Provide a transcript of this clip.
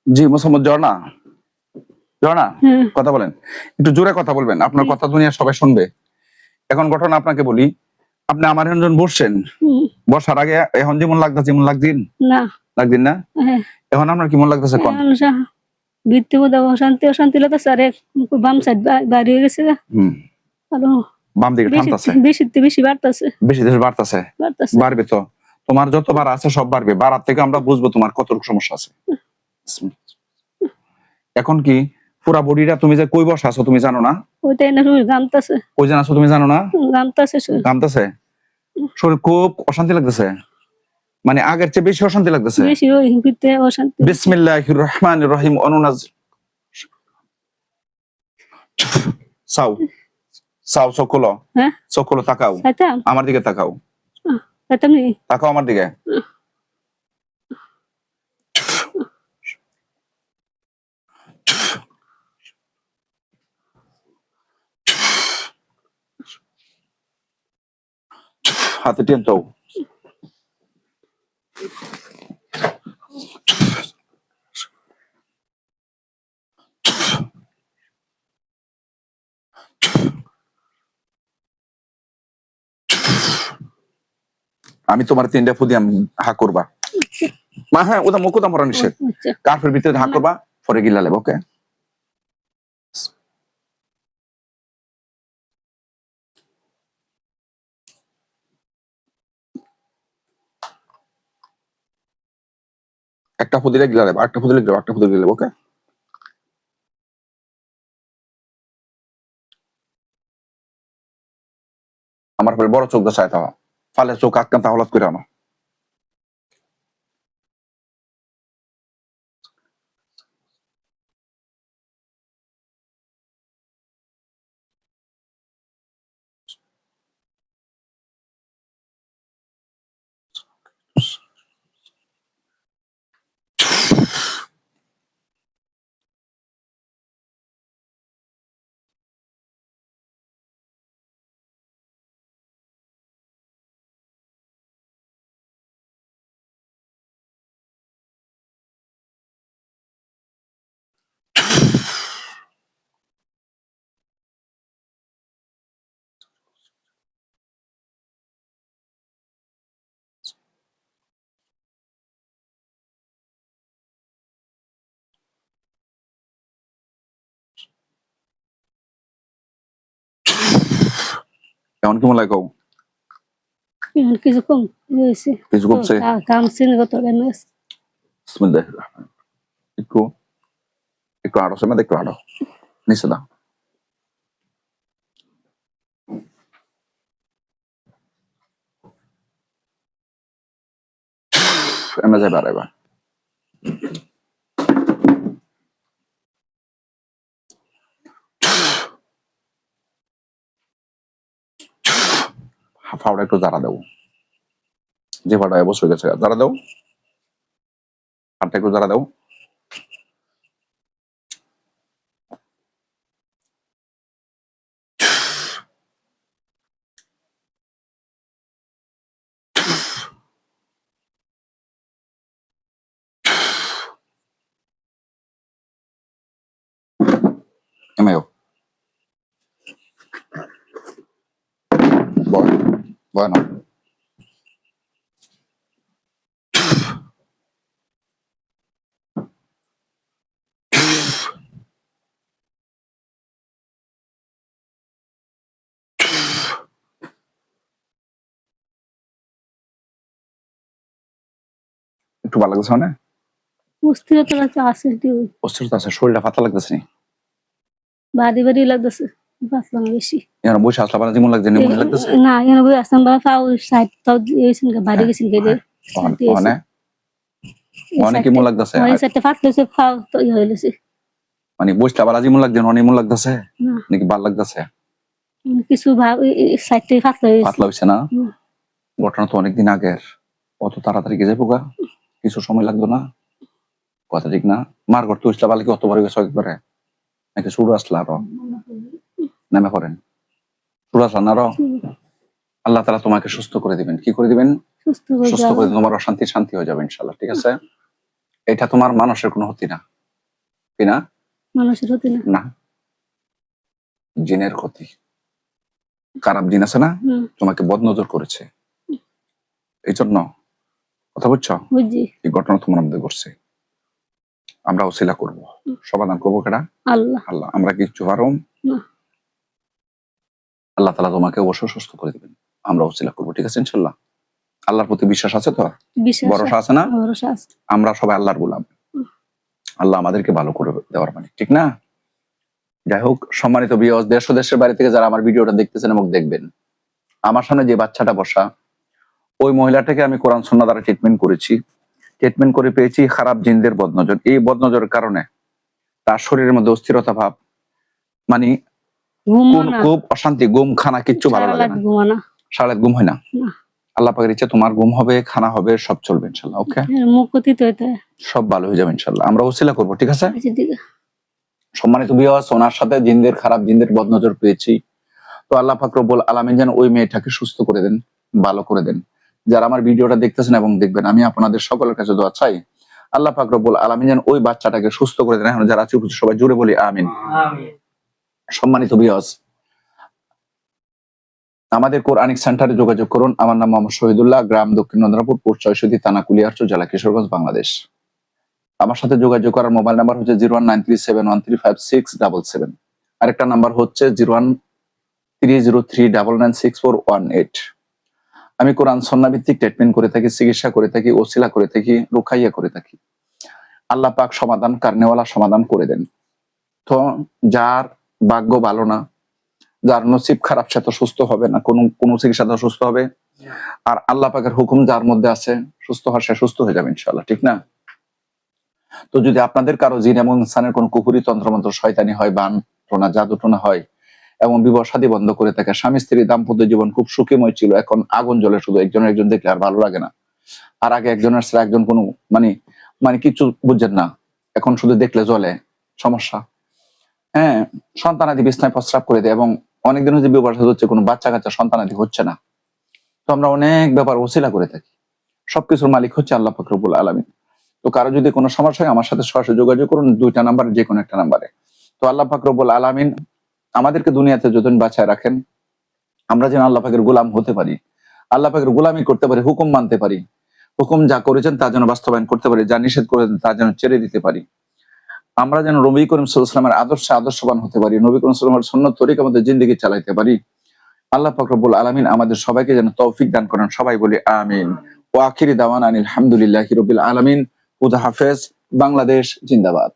জি মোসাম্মদ ঝর্ণা, ঝর্ণা কথা বলেন, একটু জোরে কথা বলবেন, আপনার কথা দুনিয়া সবাই শুনবে। এখন ঘটনা আপনাকে বলি, আপনি আমার এখন বসছেন, বসার আগে এখন যেমন লাগতেছে যেমন লাগদিন না লাগদিন না, এখন আপনার কেমন লাগতেছে কোন? ভিত্তি বোধ অশান্তি অশান্তি লাগতেছে, আরে বাম সাইড বাইরে হয়ে গেছে। আর বাম দিকে টানতেছে, বেশি বাড়তেছে, বেশি দেশ বাড়তেছে, বাড়বে তো, তোমার যতবার আছে সব বাড়বে, বাড়ার থেকে আমরা বুঝবো তোমার কতটুকু সমস্যা আছে। এখন কি পুরা বডিটা তুমি যে কই বসা আছো তুমি জানো না? ওইটাই না গামতাছে, কই জানো তুমি জানো না? গামতাছে, গামতাছে, শরীর খুব অশান্তি লাগতেছে, মানে আগের চেয়ে বেশি অশান্তি লাগতেছে, বেশি ওই ভিতরে অশান্তি। বিসমিল্লাহির রহমানির রহিম অনুনাজ সাউ সাউ সকলো, হ্যাঁ সকলো তাকাও, আমার দিকে তাকাও, তাকাও আমার দিকে। হাতে টেন তো আমি তোমার 3টা ফুদি আমি হা করবা মা, হ্যাঁ ওটা মুকুদা মরা নিষেধ, কার্পের ভিতরে হা করবা পরে গিলা লেব, ওকে? একটা ফুদিলে গিলা লেব, একটা ফুদিলে গিলা, একটা ফুদিলে গিলা, ওকে? আমার পরে বড় চোখ দা চাইতে হবে, ফালে চোখ আটকান হলত করে আনো। কেমন কেমন লাগে? কিছু কম হয়েছে, কিছু কমছে, কামছে না কত কেন। বিসমিল্লাহির রহমানির রহিম, একটু একটু আড়ো সময় একটু আড়ো নিচে দাও, এমনি যাই বাড়াইবা। ফাউডা একটু জারা দেবো, যে ফাটা বসে হয়ে গেছে জারা দেও, হাতটা একটু জারা দেও। এমএও বয় বয় না, একটু ভালো লাগছে মানে অস্থিরতা আছে, অস্থিরতা আছে, শরীরটা পাতলা লাগতেছে, বাড়ি বাড়ি লাগতেছে, পাতলা না বেশি। এখানে বসে আসলা পালা যেমন লাগছে নেমন লাগতেছে না, এখানে বই আসলাম বা ফাউ সাইড তাও দিয়েছেন বাড়ি গেছেন কেটে মানে অনেক কেমন লাগতেছে, ওই সাইডটা ফাটলেছে, ফাউ তো হইলেছে, মানে বসলা পালা যেমন লাগছে অনেক লাগতেছে নাকি ভাল লাগতেছে কিছু ভাব সাইডটাই পাতলা হইছে না? ঘটনা তো অনেকদিন আগের, অত তাড়াতাড়ি গেছে পোকা, কিছু সময় লাগতো না, কথা ঠিক না? মার ঘর তো উঠলা পালা কি অত বড় গেছে একবারে নাকি শুরু আসলা আরো নামে করেন, শুরু আসলা না আরো? আল্লাহ তাআলা তোমাকে সুস্থ করে দিবেন, কি করে দিবেন? সুস্থ করে, তোমার অশান্তি শান্তি হয়ে যাবে ইনশাআল্লাহ, ঠিক আছে? এটা তোমার মানুষের কোনো ক্ষতি না, কিনা মানুষের হতে না। না, জিনের ক্ষতি। খারাপ জিন আছে না, তোমাকে বদনজর করেছে, এই জন্য। কথা বুঝছো? বুঝছি। এই ঘটনা তোমার মধ্যে ঘটছে, আমরা ওসিলা করব, সমাধান করবো কেডা? আল্লাহ। আল্লাহ। আমরা কিচ্ছু পারো না। আল্লাহ তাআলা তোমাকে অবশ্যই সুস্থ করে দিবেন, আমরা ওসিলা করবো, ঠিক আছে ইনশাল্লাহ। আল্লাহর প্রতি বিশ্বাস আছে তো? ভরসা আছে না? ভরসা আছে। আমরা সবাই আল্লাহর গোলাম, আল্লাহ আমাদেরকে ভালো করে দেওয়ার মানে, ঠিক না? যাই হোক, সম্মানিত ভিউয়ার্স, দেশ ও দেশের বাইরে থেকে যারা আমার ভিডিওটা দেখতেছেন এবং দেখবেন, আমার সামনে যে বাচ্চাটা বসা, ওই মহিলাটাকে আমি কোরআন সুন্নাহ দ্বারা ট্রিটমেন্ট করেছি। ট্রিটমেন্ট করে পেয়েছি খারাপ জিনদের বদনজর। এই বদনজরের কারণে তার শরীরের মধ্যে অস্থিরতা ভাব, মানে খুব অশান্তি, ঘুম খানা কিচ্ছু ভালো লাগে না, সারা রাত ঘুম হয় না। আল্লাহ পাকের ইচ্ছা তোমার ঘুম হবে, খানা হবে, সব চলবে ইনশাল্লাহ। ওকে, সব ভালো হয়ে যাবে ইনশাল্লাহ, আমরা ওসিলা করবো, ঠিক আছে? সম্মানিত ভিউয়ার্স, ওনার সাথে জিনদের, খারাপ জিনদের বদনজর পেয়েছি। তো আল্লাহ পাক রব্বুল আলামিন যেন ওই মেয়েটাকে সুস্থ করে দেন, ভালো করে দেন। যারা আমার ভিডিওটা দেখতেছেন এবং দেখবেন, আমি আপনাদের সকলের কাছে দোয়া চাই, আল্লাহ পাক রব্বুল আলামিন যেন ওই বাচ্চাটাকে সুস্থ করে দেন। এখন যারা চুপ সবাই জুড়ে বলি আমিন। সম্মানিত ভিউয়ার্স, আমাদের কোরআনিক সেন্টারে যোগাযোগ করুন। আমার নাম মোহাম্মদ শহীদুল্লাহ, গ্রাম দক্ষিণ নন্দরাপুর, পোস্ট ৬৬, থানা কুলিয়ারচর, জেলা কিশোরগঞ্জ, বাংলাদেশ। আমার সাথে যোগাযোগ করার মোবাইল নাম্বার হচ্ছে 01937135677। আরেকটা নাম্বার হচ্ছে 01303996418। আমি কোরআন সুন্নাহ ভিত্তিক ট্রিটমেন্ট করে থাকি, চিকিৎসা করে থাকি, ওসিলা করে থাকি, রুকাইয়া করে থাকি। আল্লাহ পাক সমাধান কারণেওয়ালা সমাধান করে দেন। তো যার ভাগ্য ভালো না, যার নসিব খারাপ, সে তো সুস্থ হবে না, কোনো চিকিৎসা তো সুস্থ হবে। আর আল্লাহ পাকের হুকুম যার মধ্যে আছে সুস্থ হওয়ার, সে সুস্থ হয়ে যাবে ইনশাআল্লাহ, ঠিক না? তো যদি আপনাদের কারো জিন এবং ইনসানের কোন কুফরি তন্ত্রমন্ত্র, শয়তানি হয়, বান টোনা, জাদু টোনা হয় এবং বিবাহ শাদী বন্ধ করে থাকে, স্বামী স্ত্রী দাম্পত্য জীবন খুব সুখীময় ছিল, এখন আগুন জ্বলে, শুধু একজন দেখলে আর ভালো লাগে না। আর আগে একজনের সাথে একজন কোনো মানে কিছু বুঝছেন না, এখন শুধু দেখলে জ্বলে, সমস্যা। হ্যাঁ, সন্তানাদি বিছনায় প্রস্রাব করে দেয় এবং অনেকদিন হচ্ছে বিবাহ শাদী হচ্ছে, কোনো বাচ্চা কাচ্চা সন্তানাদি হচ্ছে না। তো আমরা অনেক ব্যাপার ওসিলা করে থাকি, সবকিছুর মালিক হচ্ছে আল্লাহ পাক রব্বুল আলামিন। তো কারো যদি কোনো সমস্যা হয়, আমার সাথে সরাসরি যোগাযোগ করুন, 2টা নাম্বার, যে কোনো একটা নাম্বারে। তো আল্লাহ পাক রব্বুল আলামিন আমাদেরকে দুনিয়াতে যতদিন বাঁচায় রাখেন, আমরা যেন আল্লাহ পাকের গোলাম হতে পারি, আল্লাহ পাকের গোলামি করতে পারি, হুকুম মানতে পারি, হুকুম যা করেছেন তা যেন বাস্তবায়ন করতে পারি, যা নিষেধ করেছেন তা যেন ছেড়ে দিতে পারি। আমরা যেন নবী করিম সাল্লাল্লাহু আলাইহি ওয়াসাল্লামের আদর্শবান হতে পারি, নবী করিম সাল্লাল্লাহু আলাইহি ওয়াসাল্লামের সুন্নাত তরিকার মধ্যে জিন্দেগি চালাতে পারি। আল্লাহ পাক রব্বুল আলামিন আমাদের সবাইকে যেন তৌফিক দান করেন, সবাই বলি আমিন। ওয়া আখিরি দাওয়ানা আলহামদুলিল্লাহি রাব্বিল আলামিন। খুদা হাফেজ। বাংলাদেশ জিন্দাবাদ।